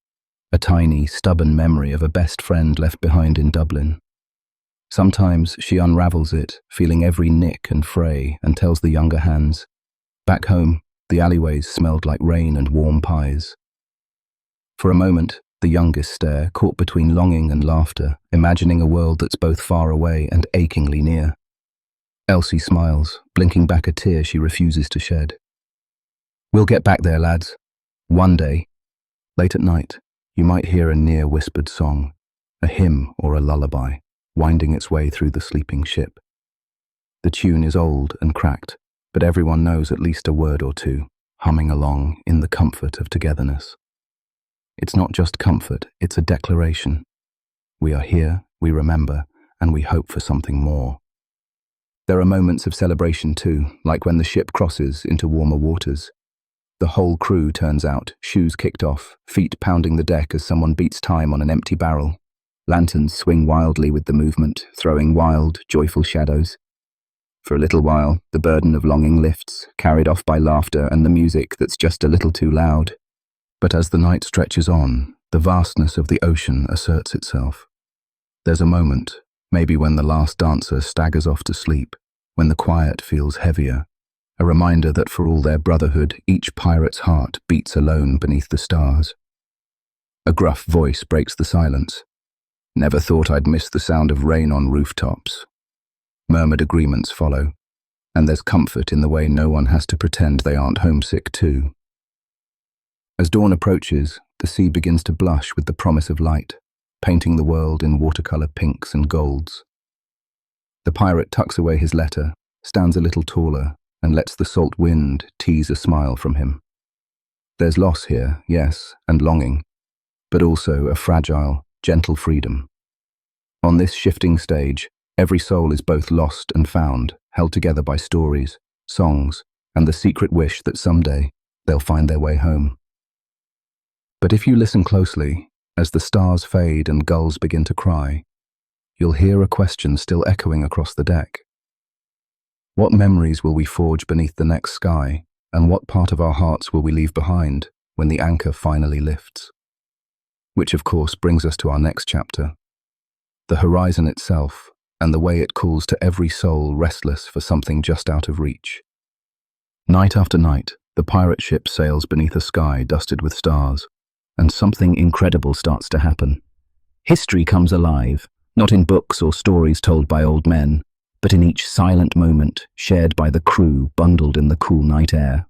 a tiny, stubborn memory of a best friend left behind in Dublin. Sometimes she unravels it, feeling every nick and fray, and tells the younger hands, back home, the alleyways smelled like rain and warm pies. For a moment, the youngest stare, caught between longing and laughter, imagining a world that's both far away and achingly near. Elsie smiles, blinking back a tear she refuses to shed. We'll get back there, lads. One day. Late at night, you might hear a near whispered song, a hymn or a lullaby, winding its way through the sleeping ship. The tune is old and cracked, but everyone knows at least a word or two, humming along in the comfort of togetherness. It's not just comfort, it's a declaration. We are here, we remember, and we hope for something more. There are moments of celebration too, like when the ship crosses into warmer waters. The whole crew turns out, shoes kicked off, feet pounding the deck as someone beats time on an empty barrel. Lanterns swing wildly with the movement, throwing wild, joyful shadows. For a little while, the burden of longing lifts, carried off by laughter and the music that's just a little too loud. But as the night stretches on, the vastness of the ocean asserts itself. There's a moment, maybe when the last dancer staggers off to sleep, when the quiet feels heavier, a reminder that for all their brotherhood, each pirate's heart beats alone beneath the stars. A gruff voice breaks the silence. Never thought I'd miss the sound of rain on rooftops. Murmured agreements follow, and there's comfort in the way no one has to pretend they aren't homesick too. As dawn approaches, the sea begins to blush with the promise of light, painting the world in watercolor pinks and golds. The pirate tucks away his letter, stands a little taller, and lets the salt wind tease a smile from him. There's loss here, yes, and longing, but also a fragile, gentle freedom. On this shifting stage, every soul is both lost and found, held together by stories, songs, and the secret wish that someday they'll find their way home. But if you listen closely, as the stars fade and gulls begin to cry, you'll hear a question still echoing across the deck. What memories will we forge beneath the next sky, and what part of our hearts will we leave behind when the anchor finally lifts? Which of course brings us to our next chapter, the horizon itself, and the way it calls to every soul restless for something just out of reach. Night after night, the pirate ship sails beneath a sky dusted with stars, and something incredible starts to happen. History comes alive, not in books or stories told by old men, but in each silent moment shared by the crew bundled in the cool night air.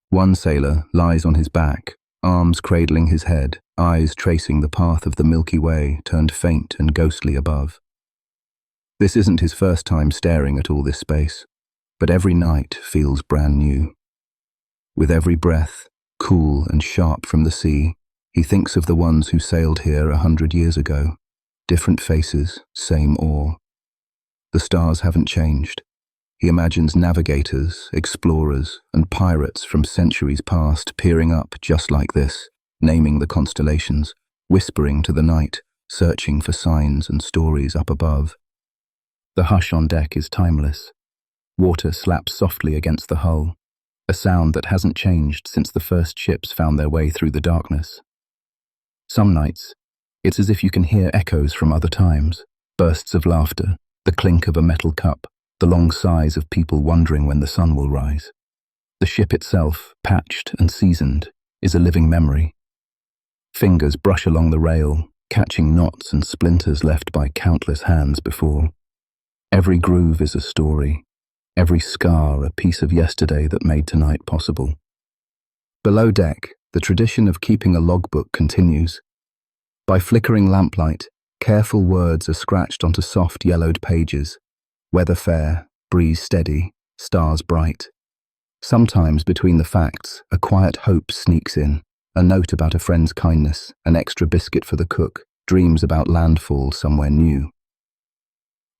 One sailor lies on his back, arms cradling his head, eyes tracing the path of the Milky Way turned faint and ghostly above. This isn't his first time staring at all this space, but every night feels brand new. With every breath, cool and sharp from the sea, he thinks of the ones who sailed here 100 years ago. Different faces, same awe. The stars haven't changed. He imagines navigators, explorers, and pirates from centuries past peering up just like this, naming the constellations, whispering to the night, searching for signs and stories up above. The hush on deck is timeless. Water slaps softly against the hull, a sound that hasn't changed since the first ships found their way through the darkness. Some nights, it's as if you can hear echoes from other times, bursts of laughter, the clink of a metal cup, the long sighs of people wondering when the sun will rise. The ship itself, patched and seasoned, is a living memory. Fingers brush along the rail, catching knots and splinters left by countless hands before. Every groove is a story, every scar a piece of yesterday that made tonight possible. Below deck, the tradition of keeping a logbook continues. By flickering lamplight, careful words are scratched onto soft yellowed pages. Weather fair, breeze steady, stars bright. Sometimes between the facts, a quiet hope sneaks in, a note about a friend's kindness, an extra biscuit for the cook, dreams about landfall somewhere new.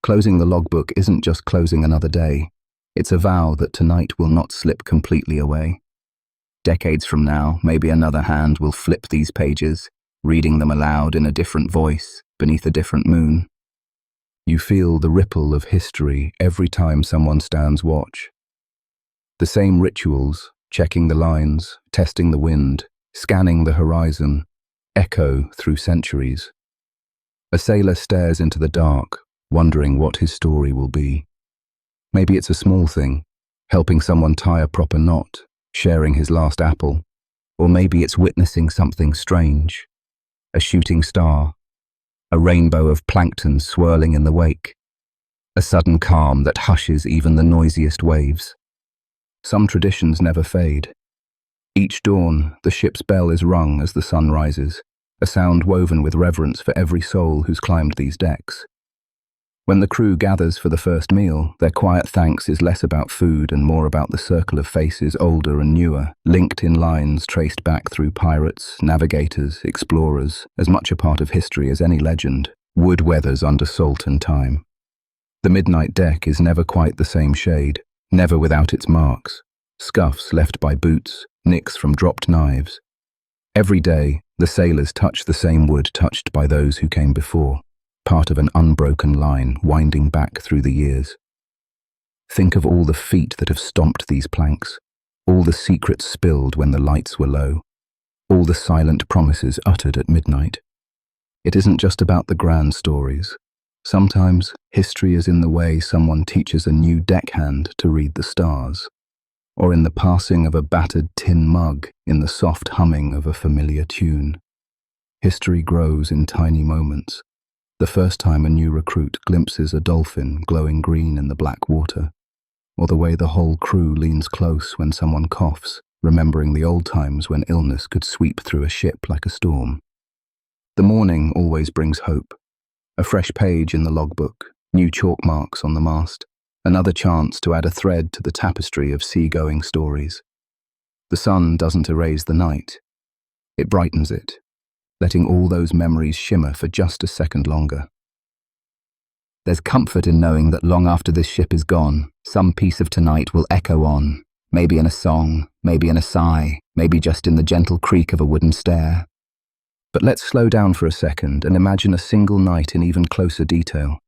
Closing the logbook isn't just closing another day. It's a vow that tonight will not slip completely away. Decades from now, maybe another hand will flip these pages, reading them aloud in a different voice, beneath a different moon. You feel the ripple of history every time someone stands watch. The same rituals, checking the lines, testing the wind, scanning the horizon, echo through centuries. A sailor stares into the dark, wondering what his story will be. Maybe it's a small thing, helping someone tie a proper knot, sharing his last apple, or maybe it's witnessing something strange, a shooting star, a rainbow of plankton swirling in the wake, a sudden calm that hushes even the noisiest waves. Some traditions never fade. Each dawn, the ship's bell is rung as the sun rises, a sound woven with reverence for every soul who's climbed these decks. When the crew gathers for the first meal, their quiet thanks is less about food and more about the circle of faces older and newer, linked in lines traced back through pirates, navigators, explorers, as much a part of history as any legend. Wood weathers under salt and time. The midnight deck is never quite the same shade, never without its marks, scuffs left by boots, nicks from dropped knives. Every day, the sailors touch the same wood touched by those who came before, part of an unbroken line winding back through the years. Think of all the feet that have stomped these planks, all the secrets spilled when the lights were low, all the silent promises uttered at midnight. It isn't just about the grand stories. Sometimes history is in the way someone teaches a new deckhand to read the stars, or in the passing of a battered tin mug, in the soft humming of a familiar tune. History grows in tiny moments. The first time a new recruit glimpses a dolphin glowing green in the black water, or the way the whole crew leans close when someone coughs, remembering the old times when illness could sweep through a ship like a storm. The morning always brings hope. A fresh page in the logbook, new chalk marks on the mast, another chance to add a thread to the tapestry of seagoing stories. The sun doesn't erase the night. It brightens it, letting all those memories shimmer for just a second longer. There's comfort in knowing that long after this ship is gone, some piece of tonight will echo on, maybe in a song, maybe in a sigh, maybe just in the gentle creak of a wooden stair. But let's slow down for a second and imagine a single night in even closer detail.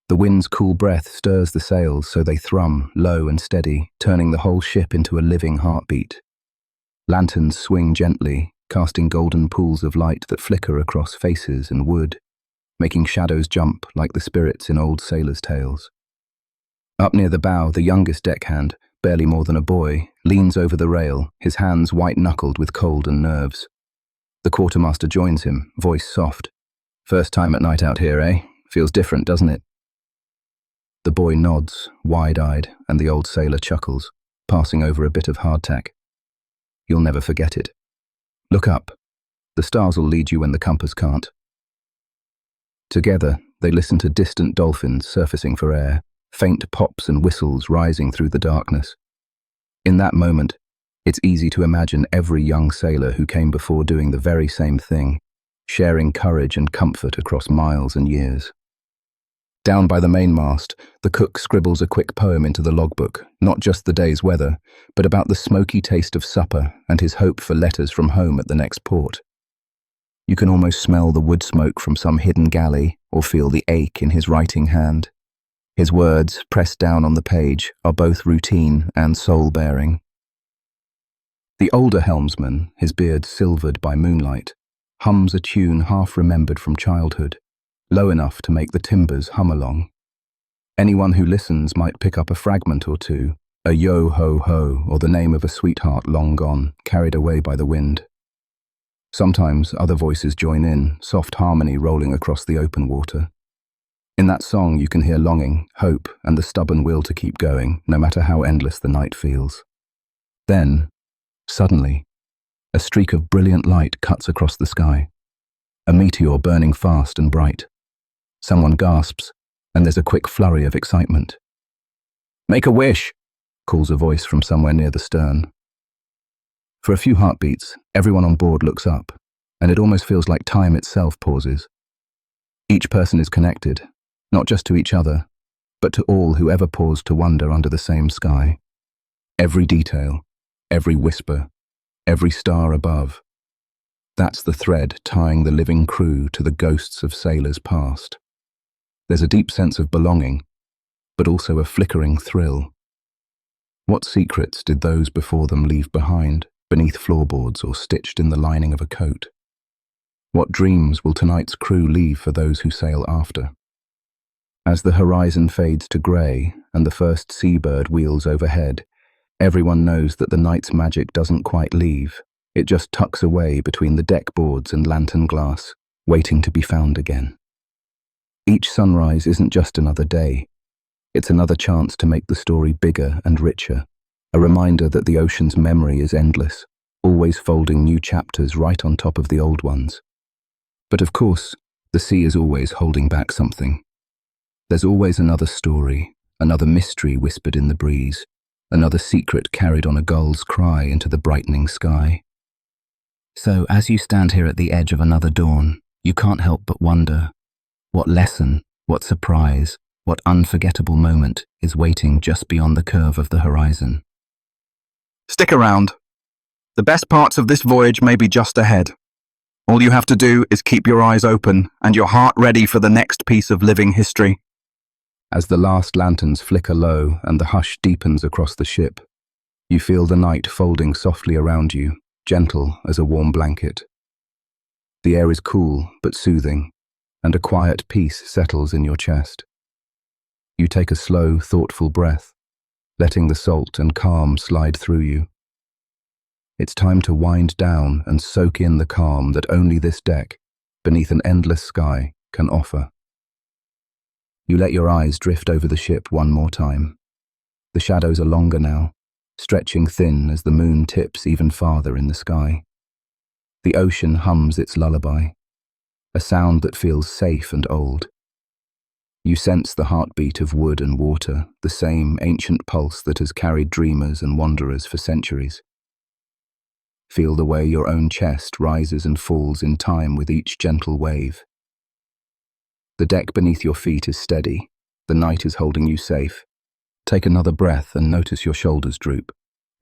The wind's cool breath stirs the sails so they thrum, low and steady, turning the whole ship into a living heartbeat. Lanterns swing gently, casting golden pools of light that flicker across faces and wood, making shadows jump like the spirits in old sailors' tales. Up near the bow, the youngest deckhand, barely more than a boy, leans over the rail, his hands white-knuckled with cold and nerves. The quartermaster joins him, voice soft. "First time at night out here, eh? Feels different, doesn't it?" The boy nods, wide-eyed, and the old sailor chuckles, passing over a bit of hardtack. "You'll never forget it. Look up. The stars will lead you when the compass can't." Together, they listen to distant dolphins surfacing for air, faint pops and whistles rising through the darkness. In that moment, it's easy to imagine every young sailor who came before doing the very same thing, sharing courage and comfort across miles and years. Down by the mainmast, the cook scribbles a quick poem into the logbook, not just the day's weather, but about the smoky taste of supper and his hope for letters from home at the next port. You can almost smell the wood smoke from some hidden galley or feel the ache in his writing hand. His words, pressed down on the page, are both routine and soul-bearing. The older helmsman, his beard silvered by moonlight, hums a tune half-remembered from childhood, low enough to make the timbers hum along. Anyone who listens might pick up a fragment or two, a yo-ho-ho or the name of a sweetheart long gone, carried away by the wind. Sometimes other voices join in, soft harmony rolling across the open water. In that song you can hear longing, hope, and the stubborn will to keep going, no matter how endless the night feels. Then, suddenly, A streak of brilliant light cuts across the sky. A meteor burning fast and bright. Someone gasps, and there's a quick flurry of excitement. "Make a wish," calls a voice from somewhere near the stern. For a few heartbeats, everyone on board looks up, and it almost feels like time itself pauses. Each person is connected, not just to each other, but to all who ever paused to wonder under the same sky. Every detail, every whisper, every star above. That's the thread tying the living crew to the ghosts of sailors past. There's a deep sense of belonging, but also a flickering thrill. What secrets did those before them leave behind, beneath floorboards or stitched in the lining of a coat? What dreams will tonight's crew leave for those who sail after? As the horizon fades to grey and the first seabird wheels overhead, everyone knows that the night's magic doesn't quite leave. It just tucks away between the deck boards and lantern glass, waiting to be found again. Each sunrise isn't just another day. It's another chance to make the story bigger and richer, a reminder that the ocean's memory is endless, always folding new chapters right on top of the old ones. But of course, the sea is always holding back something. There's always another story, another mystery whispered in the breeze, another secret carried on a gull's cry into the brightening sky. So as you stand here at the edge of another dawn, you can't help but wonder, what lesson, what surprise, what unforgettable moment is waiting just beyond the curve of the horizon? Stick around. The best parts of this voyage may be just ahead. All you have to do is keep your eyes open and your heart ready for the next piece of living history. As the last lanterns flicker low and the hush deepens across the ship, you feel the night folding softly around you, gentle as a warm blanket. The air is cool but soothing, and a quiet peace settles in your chest. You take a slow, thoughtful breath, letting the salt and calm slide through you. It's time to wind down and soak in the calm that only this deck, beneath an endless sky, can offer. You let your eyes drift over the ship one more time. The shadows are longer now, stretching thin as the moon tips even farther in the sky. The ocean hums its lullaby, a sound that feels safe and old. You sense the heartbeat of wood and water, the same ancient pulse that has carried dreamers and wanderers for centuries. Feel the way your own chest rises and falls in time with each gentle wave. The deck beneath your feet is steady. The night is holding you safe. Take another breath and notice your shoulders droop,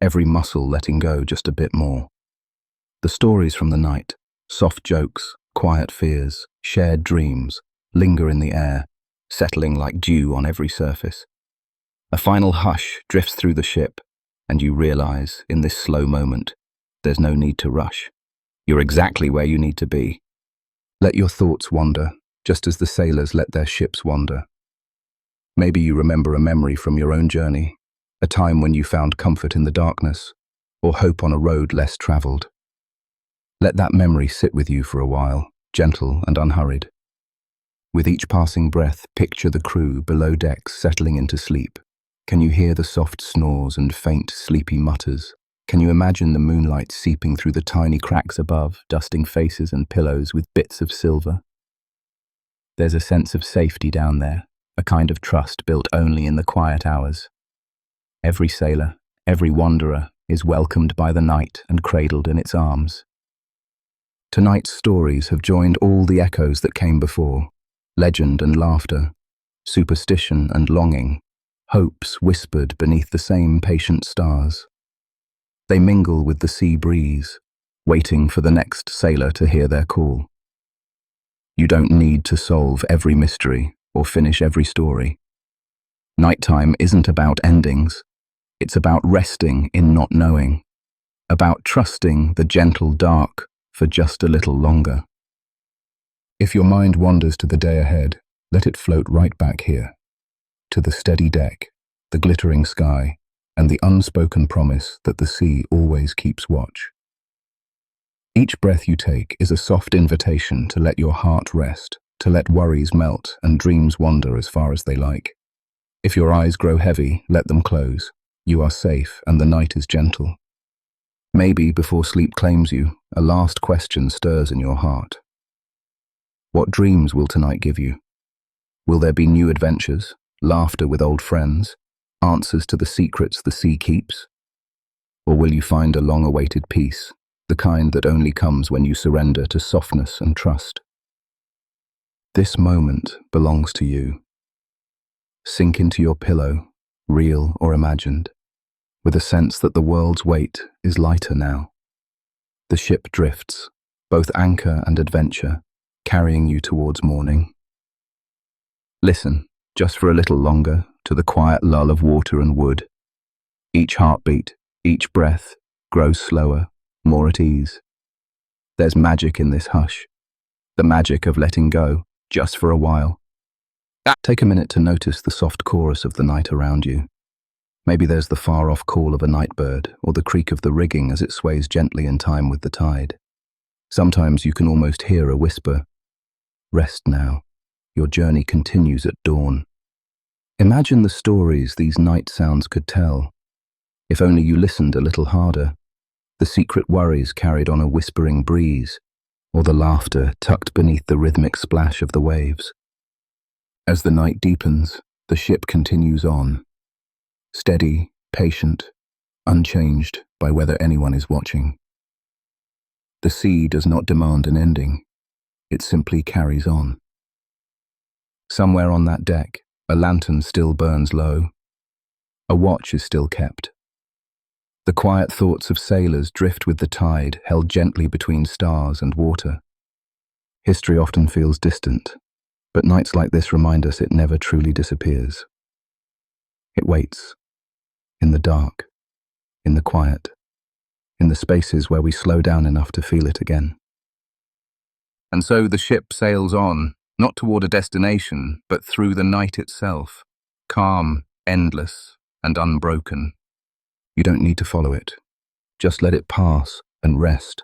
every muscle letting go just a bit more. The stories from the night, soft jokes, quiet fears, shared dreams, linger in the air, settling like dew on every surface. A final hush drifts through the ship, and you realize, in this slow moment, there's no need to rush. You're exactly where you need to be. Let your thoughts wander, just as the sailors let their ships wander. Maybe you remember a memory from your own journey, a time when you found comfort in the darkness, or hope on a road less traveled. Let that memory sit with you for a while, gentle and unhurried. With each passing breath, picture the crew below decks settling into sleep. Can you hear the soft snores and faint, sleepy mutters? Can you imagine the moonlight seeping through the tiny cracks above, dusting faces and pillows with bits of silver? There's a sense of safety down there, a kind of trust built only in the quiet hours. Every sailor, every wanderer, is welcomed by the night and cradled in its arms. Tonight's stories have joined all the echoes that came before, legend and laughter, superstition and longing, hopes whispered beneath the same patient stars. They mingle with the sea breeze, waiting for the next sailor to hear their call. You don't need to solve every mystery or finish every story. Nighttime isn't about endings. It's about resting in not knowing, about trusting the gentle dark for just a little longer. If your mind wanders to the day ahead, let it float right back here, to the steady deck, the glittering sky, and the unspoken promise that the sea always keeps watch. Each breath you take is a soft invitation to let your heart rest, to let worries melt and dreams wander as far as they like. If your eyes grow heavy, let them close. You are safe and the night is gentle. Maybe before sleep claims you, a last question stirs in your heart. What dreams will tonight give you? Will there be new adventures, laughter with old friends, answers to the secrets the sea keeps? Or will you find a long-awaited peace, the kind that only comes when you surrender to softness and trust? This moment belongs to you. Sink into your pillow, real or imagined, with a sense that the world's weight is lighter now. The ship drifts, both anchor and adventure, carrying you towards morning. Listen, just for a little longer, to the quiet lull of water and wood. Each heartbeat, each breath, grows slower, more at ease. There's magic in this hush, the magic of letting go, just for a while. Take a minute to notice the soft chorus of the night around you. Maybe there's the far-off call of a night bird, or the creak of the rigging as it sways gently in time with the tide. Sometimes you can almost hear a whisper, "Rest now. Your journey continues at dawn." Imagine the stories these night sounds could tell. If only you listened a little harder. The secret worries carried on a whispering breeze, or the laughter tucked beneath the rhythmic splash of the waves. As the night deepens, the ship continues on. Steady, patient, unchanged by whether anyone is watching. The sea does not demand an ending. It simply carries on. Somewhere on that deck, a lantern still burns low. A watch is still kept. The quiet thoughts of sailors drift with the tide, held gently between stars and water. History often feels distant, but nights like this remind us it never truly disappears. It waits, in the dark, in the quiet, in the spaces where we slow down enough to feel it again. And so the ship sails on, not toward a destination, but through the night itself, calm, endless, and unbroken. You don't need to follow it. Just let it pass and rest.